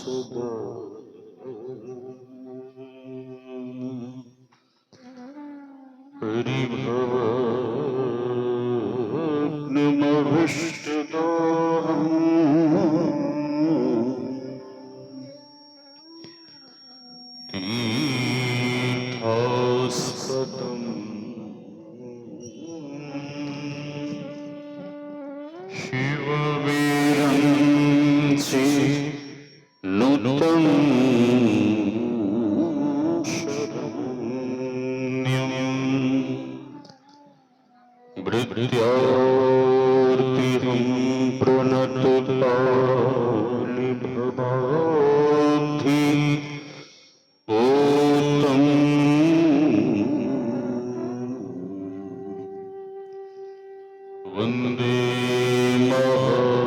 सदा तीर्थास्पदम् शिववीरंसि नुतं शरण्यं भृत्यार्तिहं प्रणतपालिभवाब्धि ओतं वन्दे महापुरुषने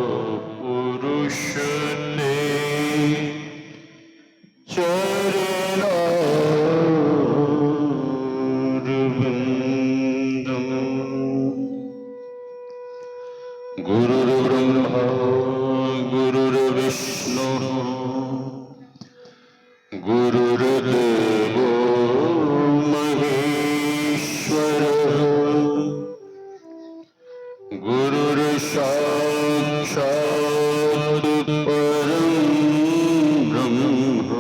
चरणारविन्दम् गुरुर्ब्रह्मा गुरुर्विष्णुः गुरुर्देवो महेश्वरः गुरुर्साक्षात् परं ब्रह्म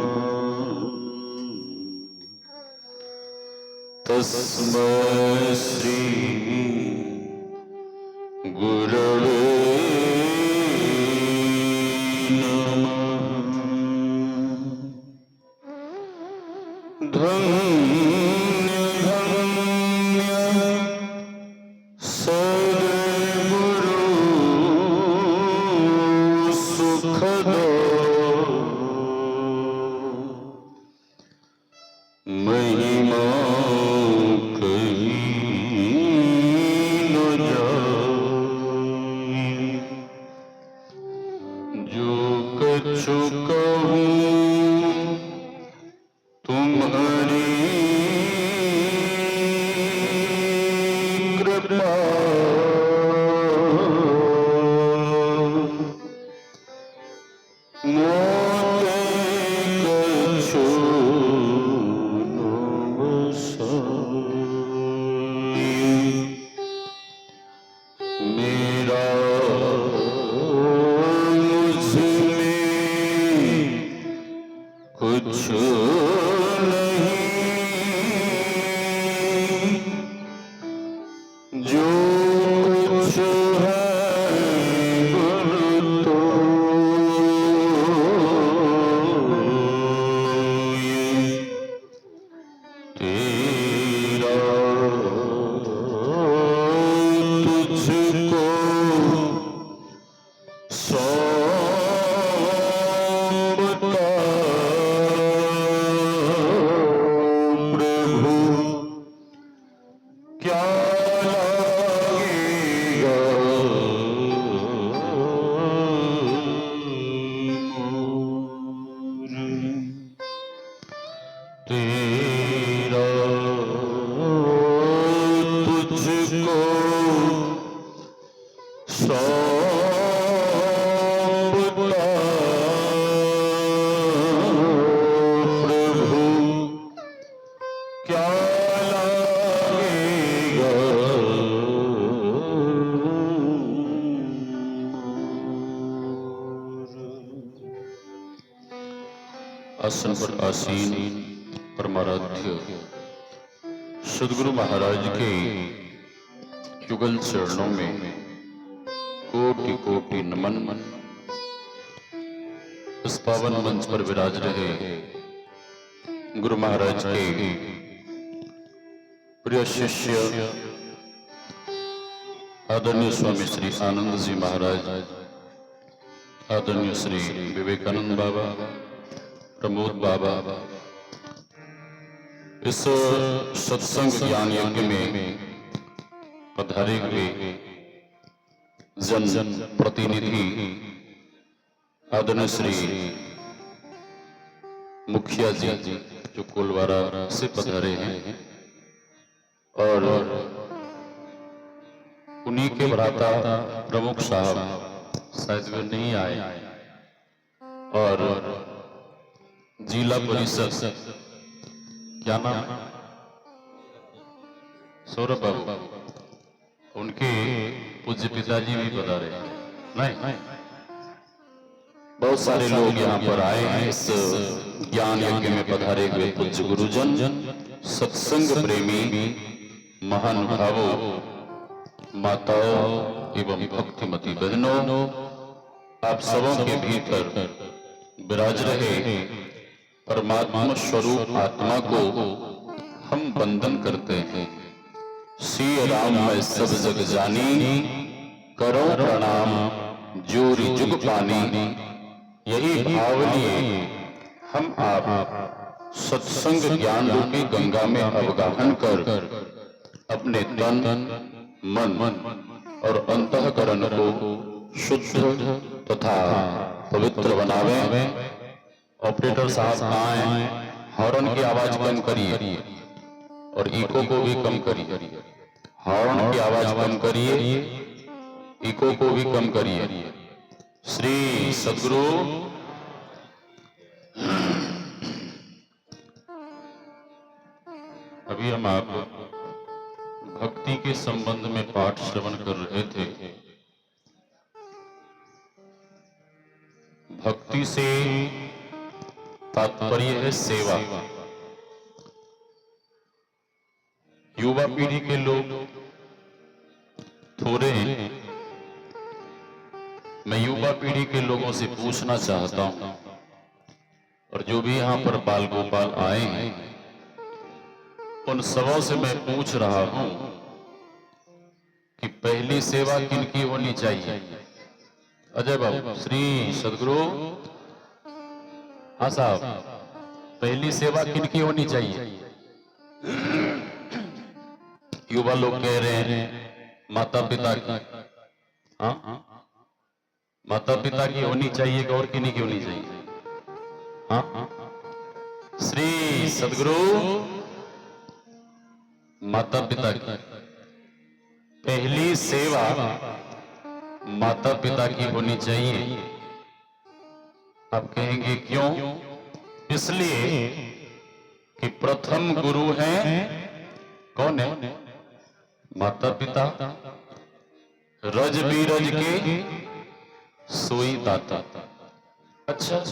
तस्मै श्री गुरवे नमः। धन्य धन्य सद्गुरु सुखदो महिमा कहीं न जाए जो कछु कहूँ तुम्हारी कृपा मोते कछु न बसाई मेरा मुझमें कुछ नहीं जो कुछ है गुरु तो ये तेरा तुझको सौंपता प्रभु क्या लगेगा मोरे तेरा तुझको सौंपता प्रभु क्या लगेगा आसन पर आसीन परमाराध्य सद्गुरु महाराज के युगल चरणों में कोटि कोटि नमन। इस पावन मंच पर विराज रहे गुरु महाराज के प्रिय शिष्य आदरणीय स्वामी श्री आनंद जी महाराज, आदरणीय श्री विवेकानंद बाबा, प्रमोद बाबा, इस सत्संग ज्ञान यज्ञ में पधारे हुए जन प्रतिनिधि आदरणीय श्री मुखिया जी जो कोलवारा से पधारे हैं और उन्हीं के भ्राता प्रमुख साहब शायद वे नहीं आए और जिला परिषद, क्या नाम है, सौरभ बाबू, उनके पूज्य पिताजी भी बता रहे हैं। नहीं, बहुत सारे लोग यहाँ पर आए हैं इस ज्ञान यज्ञ में पधारे हुए पूज्य गुरुजन, सत्संग प्रेमी महानुभावों, माताओं एवं भक्तिमती बहनों, आप सबों के भीतर विराज रहे परमात्मा स्वरूप आत्मा को हम वंदन करते हैं। श्री राम मैं सब जग जानी, करो प्रणाम जोरी जुग पानी। यही भाव लिए हम आप सत्संग ज्ञान रूपी गंगा में अवगाहन कर अपने तन मन और अंतःकरण को शुद्ध तथा पवित्र बनावे। ऑपरेटर साहब आए, हॉर्न की आवाज कम करिए और इको को भी कम करिए। हॉर्न की आवाज कम करिए, इको को भी कम करिए। श्री सद्गुरु अभी हम आप भक्ति के संबंध में पाठ श्रवण कर रहे थे। भक्ति से तात्पर्य है सेवा। युवा पीढ़ी के लोग थोड़े हैं, मैं युवा पीढ़ी के लोगों से पूछना चाहता हूं, और जो भी यहां पर बाल गोपाल आए हैं उन सबों से मैं पूछ रहा हूं कि पहली सेवा किनकी होनी चाहिए? अजय बाबू, श्री सद्गुरु, हाँ साहब, पहली सेवा किनकी होनी चाहिए? युवा लोग कह रहे हैं माता पिता की। हाँ, माता पिता की होनी चाहिए कि और किन्हीं की होनी चाहिए? हाँ, श्री सद्गुरु, माता पिता की पहली सेवा माता पिता की होनी चाहिए। आप कहेंगे क्यों? इसलिए कि प्रथम गुरु हैं कौन है? माता पिता। रज बीरज के सोई दाता। अच्छा,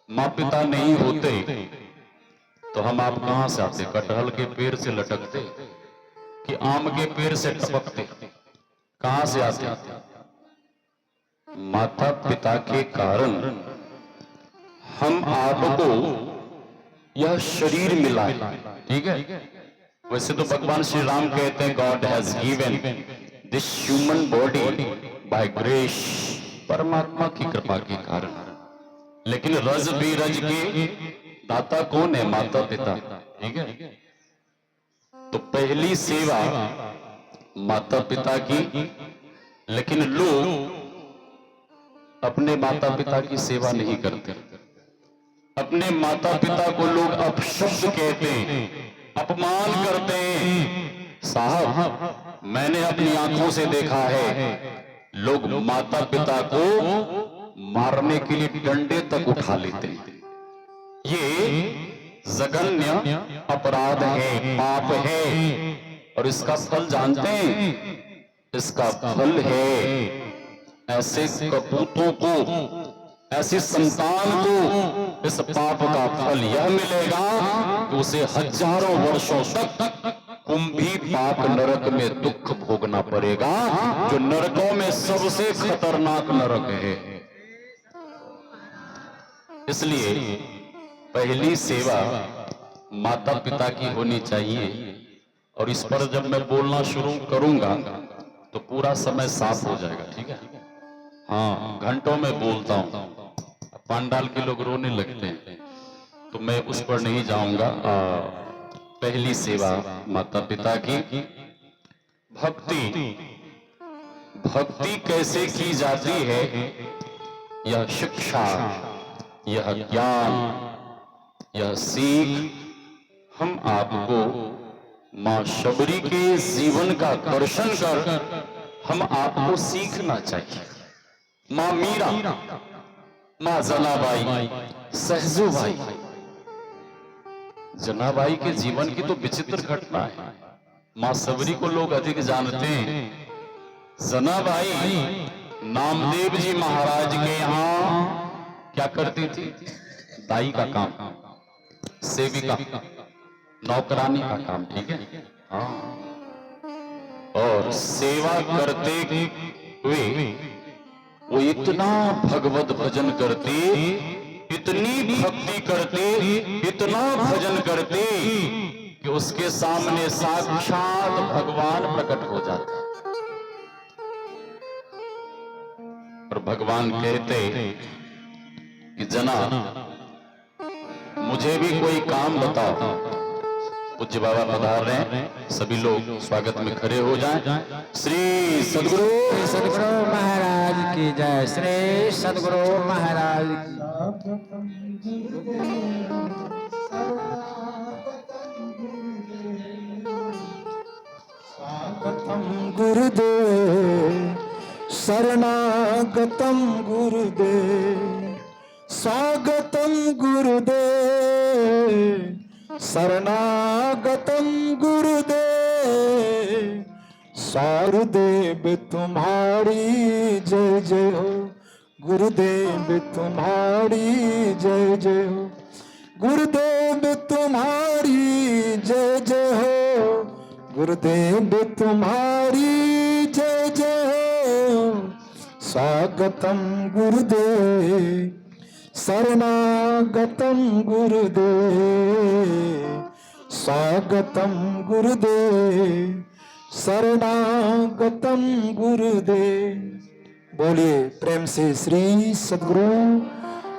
माँ पिता नहीं होते तो हम आप कहां से आते? कटहल के पेड़ से लटकते कि आम के पेड़ से टपकते? कहां से आते? माता पिता के कारण हम आपको यह शरीर मिला है। ठीक है, वैसे तो भगवान श्री राम कहते हैं God has given this human body by grace, परमात्मा की कृपा के कारण। लेकिन रज बीरज के दाता कौन है? माता पिता। ठीक है, तो पहली सेवा माता पिता की। लेकिन लोग अपने माता पिता की सेवा नहीं करते। अपने माता पिता को लोग अपशब्द कहते हैं, अपमान करते हैं। साहब, मैंने अपनी आंखों से देखा है लोग माता पिता को मारने के लिए डंडे तक उठा लेते हैं। ये जघन्य अपराध है, पाप है। और इसका फल जानते हैं? इसका फल है ऐसे कपूतों को, ऐसी संतान को इस पाप का फल यह मिलेगा कि उसे हजारों वर्षों तक कुंभी पाक नरक में दुख भोगना पड़ेगा, जो नरकों में सबसे खतरनाक नरक है। इसलिए पहली सेवा माता पिता की होनी चाहिए। और इस पर जब मैं बोलना शुरू करूंगा तो पूरा समय साफ हो जाएगा। ठीक है, हाँ, घंटों में बोलता हूं, पांडाल के लोग रोने लगते हैं, तो मैं उस पर नहीं जाऊंगा। पहली सेवा माता पिता की। भक्ति, भक्ति कैसे की जाती है? यह शिक्षा, यह ज्ञान, यह सीख हम आपको मां शबरी के जीवन का दर्शन कर हम आपको सीखना चाहिए। मां मीरा, मां जनाबाई, सहजूबाई, जनाबाई के जीवन की तो विचित्र घटना है। मां सबरी को लोग अधिक जानते हैं। जनाबाई नामदेव जी महाराज के यहाँ क्या करती थी? दाई का काम, सेविका, नौकरानी का काम, ठीक है। हाँ, और सेवा करते हुए वो इतना भगवत भजन करते, इतनी भक्ति करते, इतना भजन करते कि उसके सामने साक्षात भगवान प्रकट हो जाते और भगवान कहते कि जना मुझे भी कोई काम बताओ। पूज्य बाबा पधार रहे हैं, सभी लोग स्वागत में खड़े हो जाएं। श्री सद्गुरु महाराज की जय। श्री सद्गुरु महाराज स्वागतम गुरुदेव, शरणागतम गुरुदेव, स्वागतम गुरुदेव, शरणागतम गुरुदेव, सारुदेव तुम्हारी जय जय हो, गुरुदेव तुम्हारी जय जय हो, गुरुदेव तुम्हारी जय जय हो, गुरुदेव तुम्हारी जय जय हो, स्वागतम गुरुदेव, शरणागतम गुरुदेव, स्वागतम गुरुदेव, शरणागतम गुरुदेव। बोलिए प्रेम से श्री सद्गुरु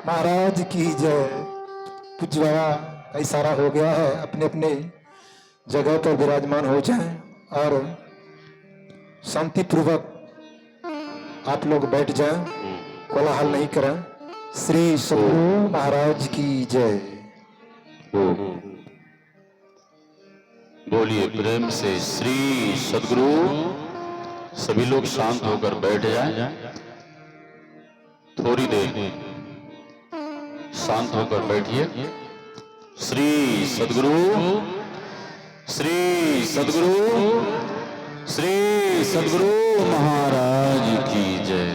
महाराज की जय। पूज्य बाबा का इशारा हो गया है, अपने अपने जगह पर विराजमान हो जाएं और शांति पूर्वक आप लोग बैठ जाएं, कोलाहल नहीं करें। श्री सद्गुरु महाराज की जय। बोलिए प्रेम से श्री सद्गुरु। सभी लोग शांत होकर बैठ जाएं। थोड़ी देर शांत होकर बैठिए। श्री सद्गुरु, श्री सद्गुरु, श्री सद्गुरु महाराज की जय।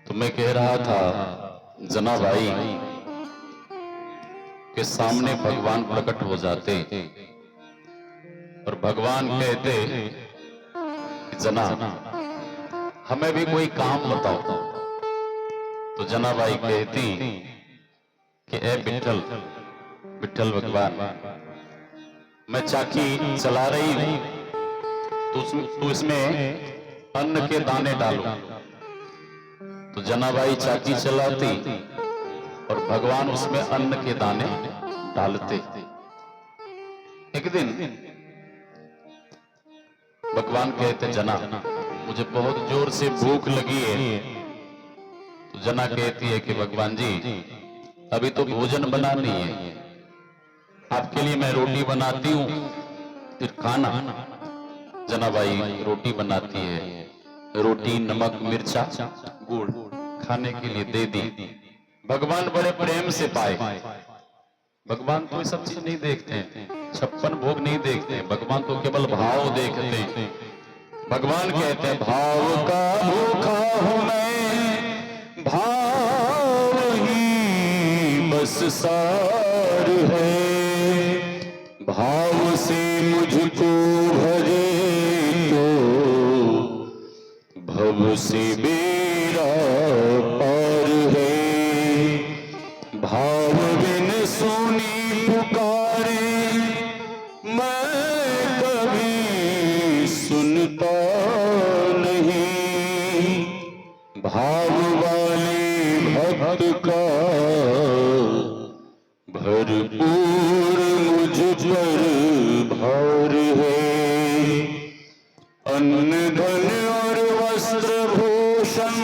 तो मैं कह रहा था, जनाबाई के सामने भगवान प्रकट हो जाते और भगवान कहते कि जना हमें भी कोई काम बताओ। तो जनाबाई कहती कि ए विठल, विठल भगवान, मैं चाकी चला रही हूं, तो इसमें अन्न के दाने डालो। तो जनाबाई चाकी चलाती और भगवान उसमें अन्न के दाने डालते। एक दिन भगवान कहते जना मुझे बहुत जोर से भूख लगी है। तो जना कहती है कि भगवान जी अभी तो भोजन बनानी है, आपके लिए मैं रोटी बनाती हूँ, फिर खाना। जनाबाई रोटी बनाती है, रोटी नमक मिर्चा गुड़ खाने के लिए दे दी। भगवान बड़े प्रेम से पाए। भगवान तो ये सब चीज नहीं देखते हैं, 56 भोग नहीं देखते हैं, भगवान तो केवल भाव देखते हैं। भगवान कहते हैं भाव का भूखा हूं मैं, भाव ही बस सार है, भाव से मुझको भजे तो भव से बेड़ा पार है, भाव बिन सुनी पुकारे मैं कभी सुनता नहीं, भाव वाले भक्त का भरपूर मुझ पर भार है, अन्न धन और वस्त्र भूषण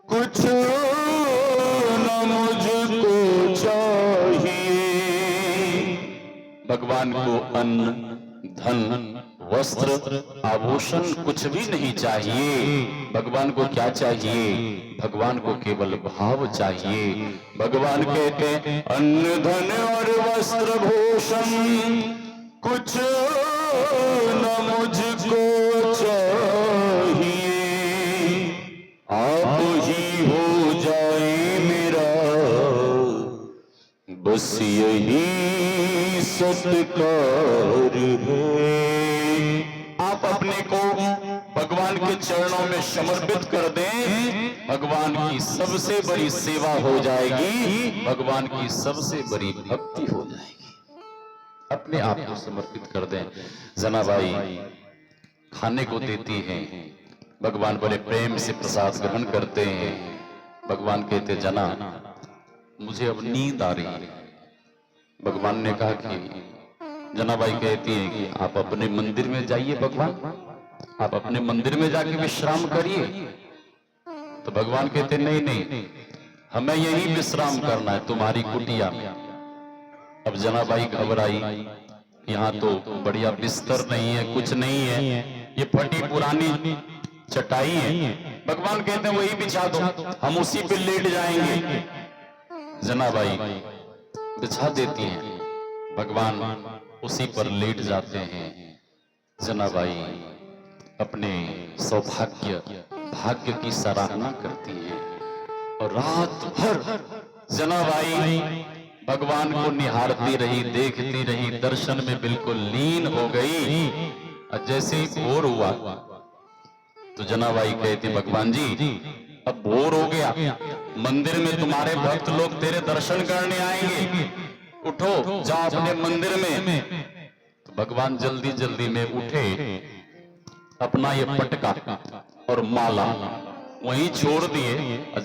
कुछ न मुझको चाहिए। भगवान को अन्न धन वस्त्र आभूषण कुछ भी नहीं चाहिए। भगवान को क्या चाहिए? भगवान को केवल भाव चाहिए। भगवान कहते हैं अन्न धन और वस्त्र भूषण कुछ न मुझको चाहिए, आप ही हो जाए मेरा बस यही सत्कार है। आप अपने को भगवान के चरणों में समर्पित कर दें, भगवान की सबसे बड़ी सेवा हो जाएगी, भगवान की सबसे बड़ी भक्ति हो जाएगी। अपने आप को समर्पित कर दें। जनाबाई खाने को देती हैं, भगवान बड़े प्रेम से प्रसाद ग्रहण करते हैं। भगवान कहते जना मुझे अब नींद आ रही है। भगवान ने कहा कि जनाबाई कहती है कि आप अपने मंदिर में जाइए, भगवान आप अपने मंदिर में जाके विश्राम करिए। तो भगवान कहते नहीं नहीं, हमें यही विश्राम करना है तुम्हारी कुटिया में। अब जनाबाई घबराई, यहाँ तो बढ़िया बिस्तर नहीं है, कुछ नहीं है, ये फटी पुरानी चटाई है। भगवान कहते हैं वही बिछा दो, हम उसी पे लेट जाएंगे। जनाबाई बिछा देती हैं, भगवान उसी पर लेट जाते हैं। जनाबाई अपने सौभाग्य भाग्य की सराहना करती है और रात भर जनाबाई भगवान को निहारती रही, देखती रही, दर्शन में बिल्कुल लीन हो गई। और जैसे ही भोर हुआ तो जनाबाई कहती भगवान जी अब भोर हो गया, मंदिर में तुम्हारे भक्त लोग तेरे दर्शन करने आएंगे, उठो जाओ अपने मंदिर में। तो भगवान जल्दी जल्दी में उठे, अपना ये पटका और माला वहीं छोड़ दिए,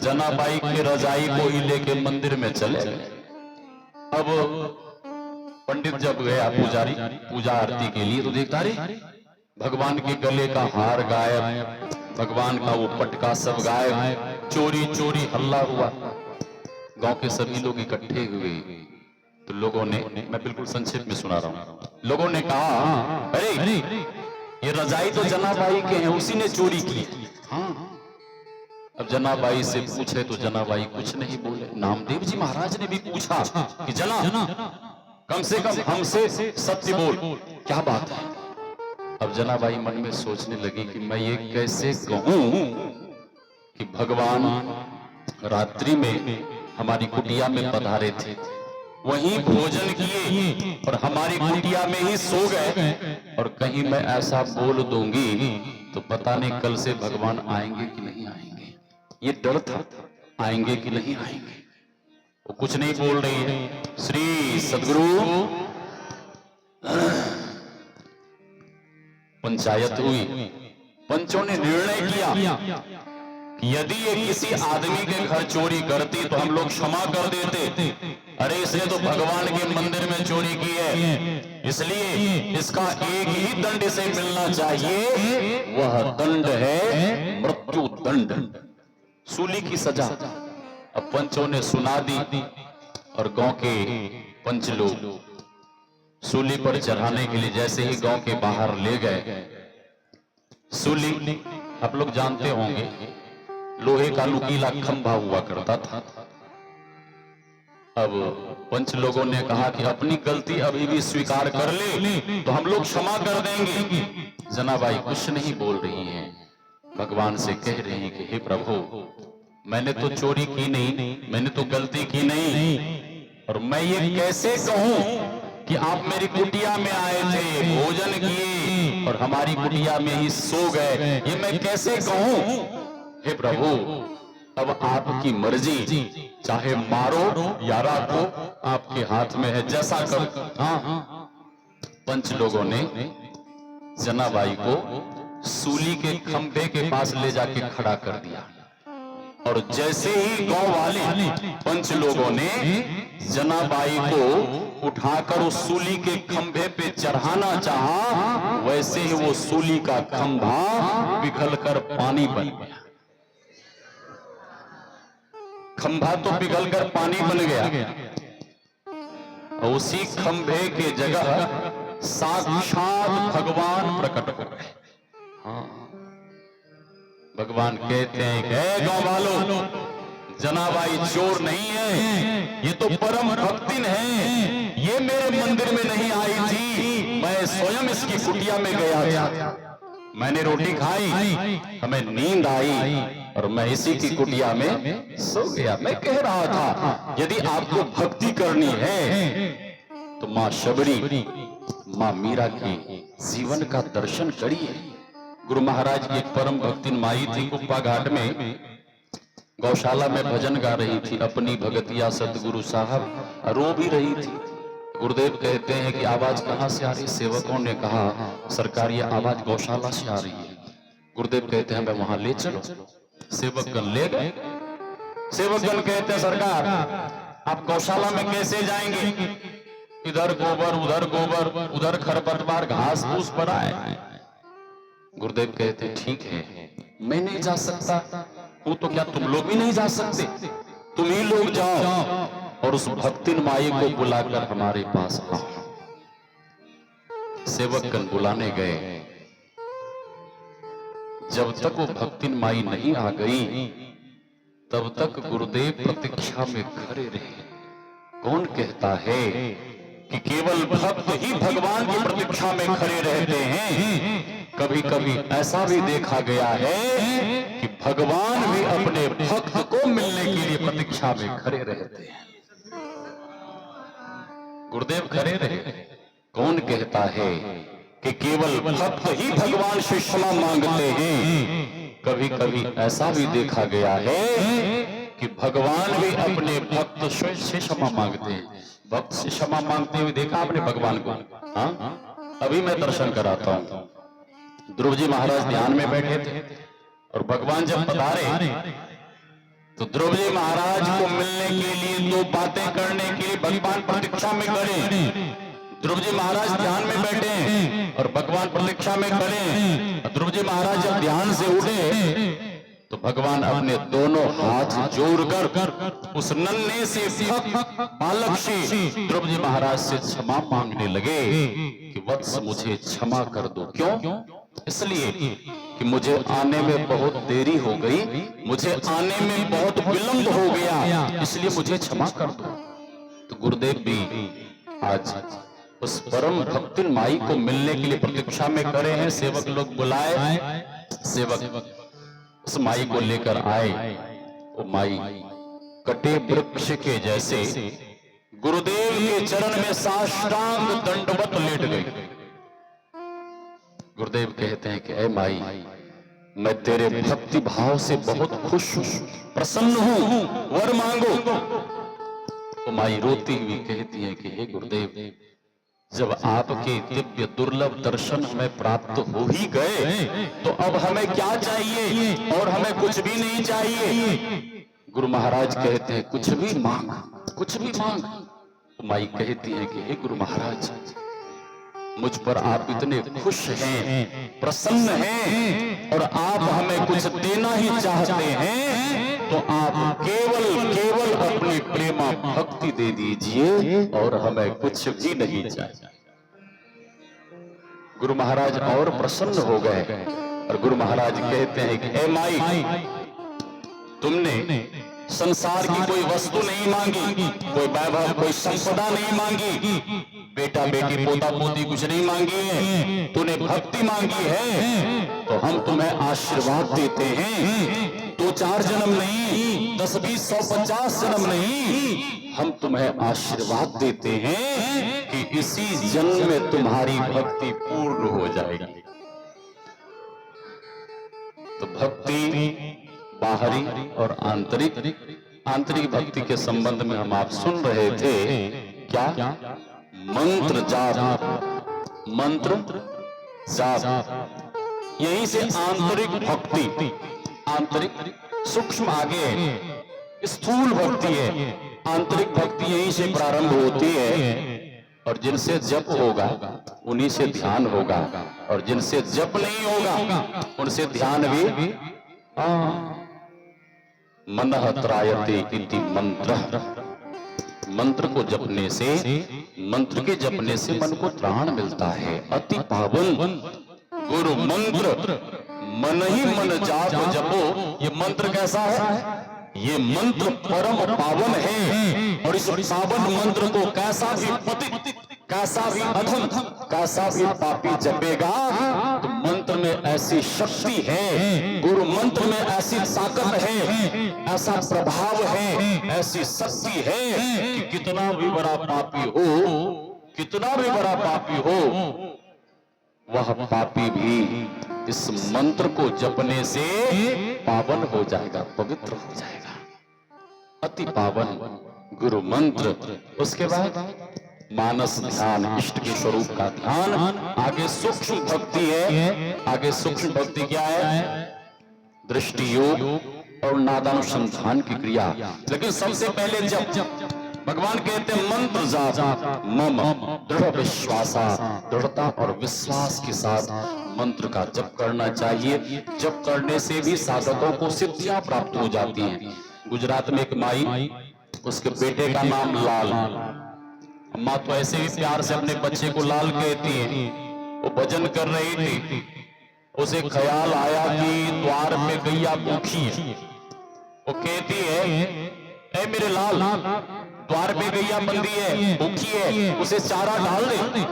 जनाबाई की रजाई को ही लेके मंदिर में चले गए। अब पंडित जब गया पुजारी पूजा आरती के लिए तो देखता रे भगवान के गले का हार गायब, भगवान का वो पटका सब गायब, चोरी चोरी हल्ला हुआ। गांव के सभी लोग इकट्ठे हुए तो लोगों ने, मैं बिल्कुल संक्षेप में सुना रहा हूं, लोगों ने कहा अरे ये रजाई तो जनाबाई के हैं, उसी ने चोरी की। हाँ। अब जनाबाई से पूछे तो जनाबाई कुछ नहीं बोले। नामदेव जी महाराज ने भी पूछा कि जना कम से कम हमसे सत्य बोल, क्या बात है। अब जनाबाई मन में सोचने लगी कि मैं ये कैसे कहूं कि भगवान रात्रि में हमारी कुटिया में पधारे थे, वहीं भोजन किए और हमारी कुटिया में ही सो गए, और कहीं मैं ऐसा बोल दूंगी तो पता नहीं कल से भगवान आएंगे कि नहीं आएंगे। ये डर था आएंगे कि नहीं आएंगे। वो कुछ नहीं बोल रही है। श्री सद्गुरु पंचायत हुई, पंचों ने निर्णय किया कि यदि ये किसी आदमी के घर चोरी करती तो हम लोग क्षमा कर देते, अरे इसने तो भगवान के मंदिर में चोरी की है, इसलिए इसका एक ही दंड इसे मिलना चाहिए, वह दंड है मृत्यु दंड, सूली की सजा। अब पंचों ने सुना दी और गांव के पंच लोग सूली पर चढ़ाने के लिए जैसे ही गांव के बाहर ले गए, सूली आप लोग जानते होंगे लोहे का नुकीला खंभा हुआ करता था। अब पंच लोगों ने कहा कि अपनी गलती अभी भी स्वीकार कर ले तो हम लोग क्षमा कर देंगे। जनाबाई कुछ नहीं बोल रही हैं, भगवान से कह रही हैं कि हे प्रभु मैंने तो चोरी की नहीं, मैंने तो गलती की नहीं, और मैं ये कैसे कहूं कि आप मेरी कुटिया में आए थे, भोजन किए और हमारी कुटिया में ही सो गए, ये मैं कैसे कहूं। हे प्रभु अब आपकी मर्जी, चाहे मारो या राखो आपके हाथ में है, जैसा कर। हाँ। पंच लोगों ने जनाबाई को सूली के खंभे के पास ले जाके खड़ा कर दिया, और जैसे ही गांव वाले पंच लोगों ने जनाबाई को उठाकर उस सूली के खंभे पे चढ़ाना चाहा, वैसे ही वो सूली का खंभा पिघलकर पानी बन गया। खंभा तो पिघलकर पानी बन गया, और उसी खंभे के जगह साक्षात भगवान प्रकट हो गए। हाँ। भगवान कहते हैं कि "ए गांव वालों, जनाबाई चोर नहीं है, ये तो परम भक्तिन है। ये मेरे मंदिर में नहीं आई थी, मैं स्वयं इसकी कुटिया में गया था। मैंने रोटी खाई, हमें नींद आई और मैं इसी की कुटिया में सो गया। मैं कह रहा था यदि आपको भक्ति करनी है तो माँ शबरी, माँ मीरा के जीवन का दर्शन करिए। गुरु महाराज की एक परम भक्तिन माई थी, कुप्पा घाट में गौशाला में भजन गा रही थी। अपनी भगतिया सतगुरु साहब रो भी रही थी। गुरुदेव कहते हैं कि आवाज कहां से आ रही? सेवकों ने कहा सरकार ये आवाज गौशाला से आ रही है। गुरुदेव कहते हैं मैं वहां ले चलो। सेवकगण ले गए। सेवकगण कहते हैं सरकार आप गौशाला में कैसे जाएंगे? इधर गोबर, उधर खरपतवार, घास फूस पड़ा है। गुरुदेव कहते ठीक है, मैं नहीं जा सकता हूं तो क्या तुम लोग भी नहीं जा सकते? तुम ही लोग जाओ और उस भक्तिन माई को बुलाकर हमारे पास आओ। सेवकगण बुलाने गए। जब तक वो भक्तिन माई नहीं आ गई तब तक गुरुदेव प्रतीक्षा में खड़े रहे। कौन कहता है कि केवल भक्त ही भगवान की प्रतीक्षा में खड़े रहते हैं? कभी कभी ऐसा भी देखा गया है कि भगवान भी अपने भक्त को मिलने के लिए प्रतीक्षा में खड़े रहते हैं। गुरुदेव खड़े रहे। कौन कहता है कि केवल भक्त ही भगवान से क्षमा मांगते हैं? कभी कभी ऐसा भी देखा गया है कि भगवान भी अपने भक्त से क्षमा मांगते हैं। भक्त से क्षमा मांगते हुए देखा आपने भगवान को? हाँ, अभी मैं दर्शन कराता हूं। ध्रुव जी महाराज ध्यान में बैठे थे और भगवान जब पधारे तो ध्रुव जी महाराज को मिलने के लिए दो बातें करने के लिए भगवान प्रतीक्षा में खड़े। ध्रुव जी महाराज ध्यान में बैठे और भगवान प्रतीक्षा में खड़े। ध्रुव जी महाराज जब ध्यान से उठे तो भगवान अपने दोनों हाथ जोड़कर उस नन्हे से बालक से ध्रुव जी महाराज से क्षमा मांगने लगे कि वत्स मुझे क्षमा कर दो। क्यों? इसलिए कि मुझे आने में बहुत देरी हो गई, मुझे आने में बहुत विलंब हो गया, इसलिए मुझे क्षमा कर दो। तो गुरुदेव भी आज उस परम भक्तिन माई को मिलने के लिए प्रतीक्षा में खड़े हैं। सेवक लोग बुलाए, सेवक उस माई को लेकर आए। वो माई कटे वृक्ष के जैसे गुरुदेव के चरण में साष्टांग दंडवत लेट गई। गुरुदेव कहते हैं कि ऐ माई, मैं तेरे भक्ति भाव से बहुत खुश हूं, प्रसन्न हूं, वर मांगो। तो माई रोती हुई कहती है कि हे गुरुदेव, जब आपके दिव्य दुर्लभ दर्शन हमें प्राप्त हो ही गए तो अब हमें क्या चाहिए? और हमें कुछ भी नहीं चाहिए। गुरु महाराज कहते हैं कुछ भी मांग, कुछ भी मांग। तो माई कहती है कि हे गुरु महाराज, मुझ पर आप इतने खुश हैं, प्रसन्न हैं और आप हमें कुछ देना ही चाहते हैं तो आप केवल अपनी प्रेमा भक्ति दे दीजिए और हमें कुछ भी नहीं चाहिए। गुरु महाराज और प्रसन्न हो गए और गुरु महाराज कहते हैं कि ए माई, तुमने संसार की कोई वस्तु नहीं मांगी, कोई वैभव, कोई संपदा नहीं मांगी, बेटा बेटी पोता पोती कुछ नहीं मांगी है, तूने भक्ति मांगी है। तो हम तुम्हें आशीर्वाद देते हैं, 2-4 जन्म नहीं, 10, 20, 100, 50 जन्म नहीं, हम तुम्हें आशीर्वाद देते हैं कि इसी जन्म में तुम्हारी भक्ति पूर्ण हो जाएगी। तो भक्ति बाहरी और आंतरिक भक्ति के संबंध में हम आप सुन रहे थे। क्या? मंत्र जाप, मंत्र जाप, यहीं से आंतरिक भक्ति, आंतरिक सूक्ष्म आगे स्थूल भक्ति है, आंतरिक भक्ति यहीं से प्रारंभ होती है। और जिनसे जप होगा उन्हीं से ध्यान होगा, और जिनसे जप नहीं होगा उनसे ध्यान भी मनः त्रायते इति मंत्र। मंत्र को जपने से, मंत्र के जपने से मन को त्राण मिलता है। अति पावन गुरु मंत्र मन ही मन जाप जपो। ये मंत्र कैसा है? ये मंत्र परम पावन है और इस पावन मंत्र को कैसा भी पतित, कैसा भी अधम, कैसा भी पापी जपेगा तो मंत्र में ऐसी शक्ति है, गुरु मंत्र में ऐसी ताकत है, ऐसा प्रभाव है, ऐसी शक्ति है कि कितना भी बड़ा पापी हो, कितना भी बड़ा पापी हो, वह पापी भी इस मंत्र को जपने से पावन हो जाएगा, पवित्र हो जाएगा। अति पावन गुरु मंत्र। उसके बाद मानस ध्यान, इष्ट के स्वरूप का ध्यान। आगे सूक्ष्म भक्ति है। आगे सूक्ष्म भक्ति क्या है? दृष्टि योग और नादानुसंधान की क्रिया। लेकिन सबसे पहले जब भगवान कहते हैं मंत्र जाप मम दृढ़ विश्वासा, दृढ़ता और विश्वास के साथ मंत्र का जप करना चाहिए। जप करने से भी साधकों को सिद्धियां प्राप्त हो जाती हैं। गुजरात में एक माई, उसके बेटे का नाम लाल। माँ तो ऐसे ही प्यार से अपने बच्चे को लाल कहती है। वो भजन कर रही थी, उसे ख्याल आया कि द्वार पे गैया भूखी है। वो कहती है, ए मेरे लाल, द्वार पे गैया बंदी है, भूखी है, उसे चारा डाल दे।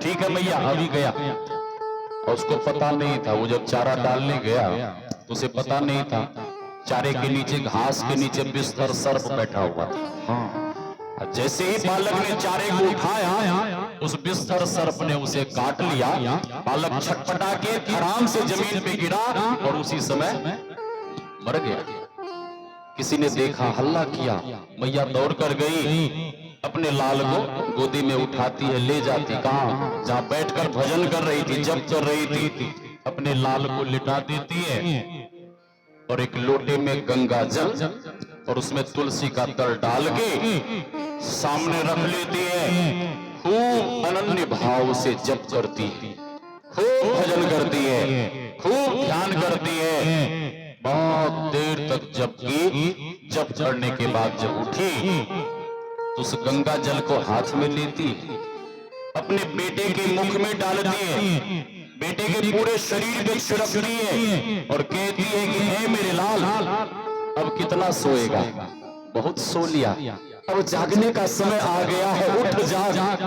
ठीक है भैया, अभी गया। और उसको पता नहीं था, वो जब चारा डालने गया तो उसे पता नहीं था चारे के नीचे, घास के नीचे बिस्तर सर्प बैठा हुआ था। जैसे ही बालक ने चारे को उठाया, उस बिस्तर सर्प ने उसे काट लिया। बालक छटपटा के आराम से जमीन पे गिरा और उसी समय मर गया। किसी ने देखा, हल्ला किया, मैया दौड़ कर गई, अपने लाल को गोदी में उठाती है, ले जाती कहाँ? जहाँ बैठकर भजन कर रही थी, जप कर रही थी, अपने लाल को लिटा देती है और एक लोटे में गंगा जल और उसमें तुलसी का तल डाल के सामने रख लेती है। खूब अनन्य भाव से जप करती है, खूब भजन करती है, खूब ध्यान करती है। बहुत देर तक जप की। जप करने के बाद जब उठी तो उस गंगा जल को हाथ में लेती है, अपने बेटे के मुख में डालती है, बेटे के पूरे शरीर पे छिड़कती है और कहती है कि हे मेरे लाल, अब कितना सोएगा? बहुत सो लिया, अब जागने का समय आ गया है, उठ जाग।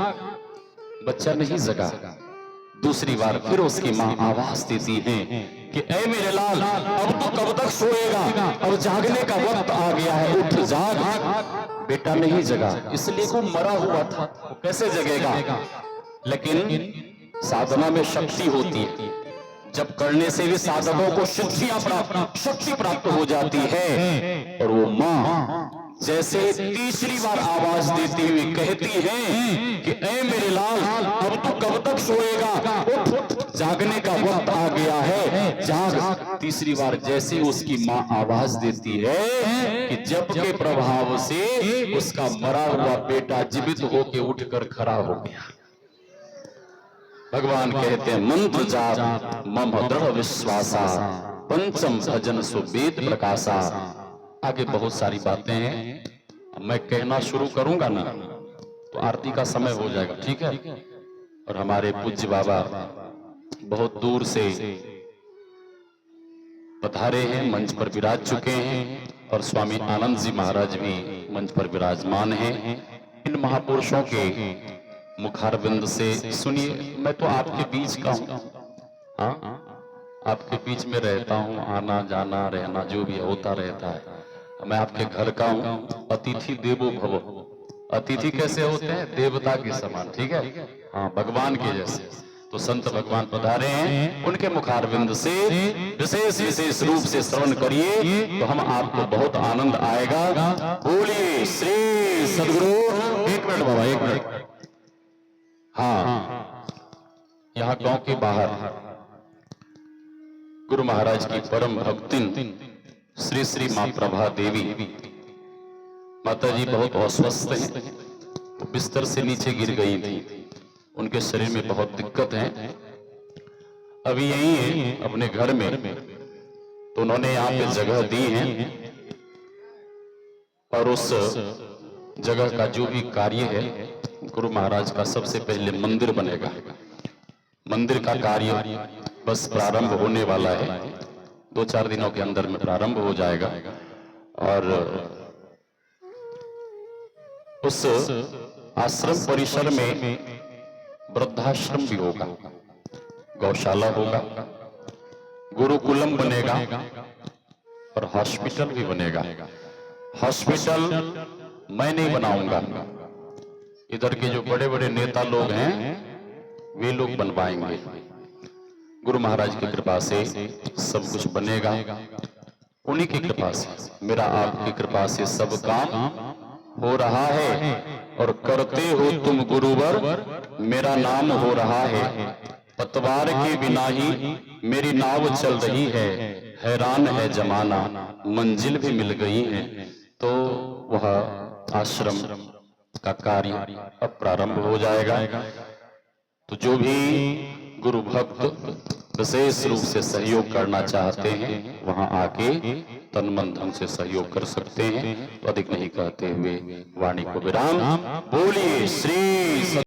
बच्चा नहीं जगा। दूसरी बार फिर उसकी माँ आवाज देती है कि ऐ मेरे लाल, अब तो कब तक सोएगा? अब जागने का वक्त आ गया है, उठ जाग। बेटा नहीं जगा, इसलिए वो मरा हुआ था, वो कैसे जगेगा? लेकिन साधना में शक्ति होती है, जब करने से भी साधकों को सिद्धियां प्राप्त, शक्ति प्राप्त हो जाती है। और वो माँ जैसे तीसरी बार आवाज देती हुई कहती है कि ऐ मेरे लाल, अब तो कब तक सोएगा? उठ, जागने का वक्त आ गया है, जाग। तीसरी बार जैसे उसकी माँ आवाज देती है कि जप के प्रभाव से उसका मरा हुआ बेटा जीवित होके उठकर खड़ा हो गया। भगवान कहते हैं मंत्र जाप मम दृढ़ विश्वासा, पंचम भजन सुवेद प्रकाशा। आगे बहुत सारी बातें हैं, मैं कहना शुरू करूंगा ना तो आरती का समय हो जाएगा, ठीक है? और हमारे पूज्य बाबा बहुत दूर से पधारे हैं, मंच पर विराज चुके हैं और स्वामी आनंद जी महाराज भी मंच पर विराजमान हैं। इन महापुरुषों के मुखारविंद से सुनिए। मैं तो आपके बीच का हूँ, हाँ, आपके बीच में रहता हूँ, आना जाना रहना जो भी होता रहता है। मैं आपके घर का हूँ। अतिथि देवो भव। अतिथि कैसे होते हैं? देवता के समान, ठीक है? हाँ, भगवान के जैसे। तो संत भगवान पधारे हैं, उनके मुखारविंद से विशेष विशेष रूप से श्रवण करिए तो हम आपको बहुत आनंद आएगा। बोलिए श्री सद्गुरु। एक मिनट बाबा, एक मिनट। हाँ, यहाँ गांव के बाहर गुरु महाराज की परम भक्तिन श्री श्री मां प्रभा देवी माता जी बहुत अस्वस्थ हैं, तो बिस्तर से नीचे गिर गई थी। उनके शरीर में बहुत दिक्कत है। अभी यही है अपने घर में, तो उन्होंने यहाँ पे जगह दी है और उस जगह का जो भी कार्य है, गुरु महाराज का सबसे पहले मंदिर बनेगा। मंदिर का कार्य बस प्रारंभ होने वाला है, 2-4 दिनों के अंदर में प्रारंभ हो जाएगा। और उस आश्रम परिसर में वृद्धाश्रम भी होगा, गौशाला होगा, गुरुकुलम बनेगा और हॉस्पिटल भी बनेगा। हॉस्पिटल मैं नहीं बनाऊंगा, इधर के जो बड़े बड़े नेता लोग हैं वे लोग बनवाएंगे। गुरु महाराज की कृपा से सब कुछ बनेगा, उन्हीं की कृपा से, मेरा आपकी कृपा से सब काम हो रहा है। और करते हो तुम गुरुवर, मेरा नाम हो रहा है। पतवार के बिना ही मेरी नाव चल रही है, हैरान है जमाना, मंजिल भी मिल गई है। तो वह आश्रम का कार्य अब प्रारंभ हो जाएगा। तो जो भी गुरु भक्त विशेष रूप से सहयोग करना चाहते हैं वहां आके तन मन धन से सहयोग कर सकते हैं। तो अधिक नहीं कहते हुए वाणी को विराम। बोलिए श्री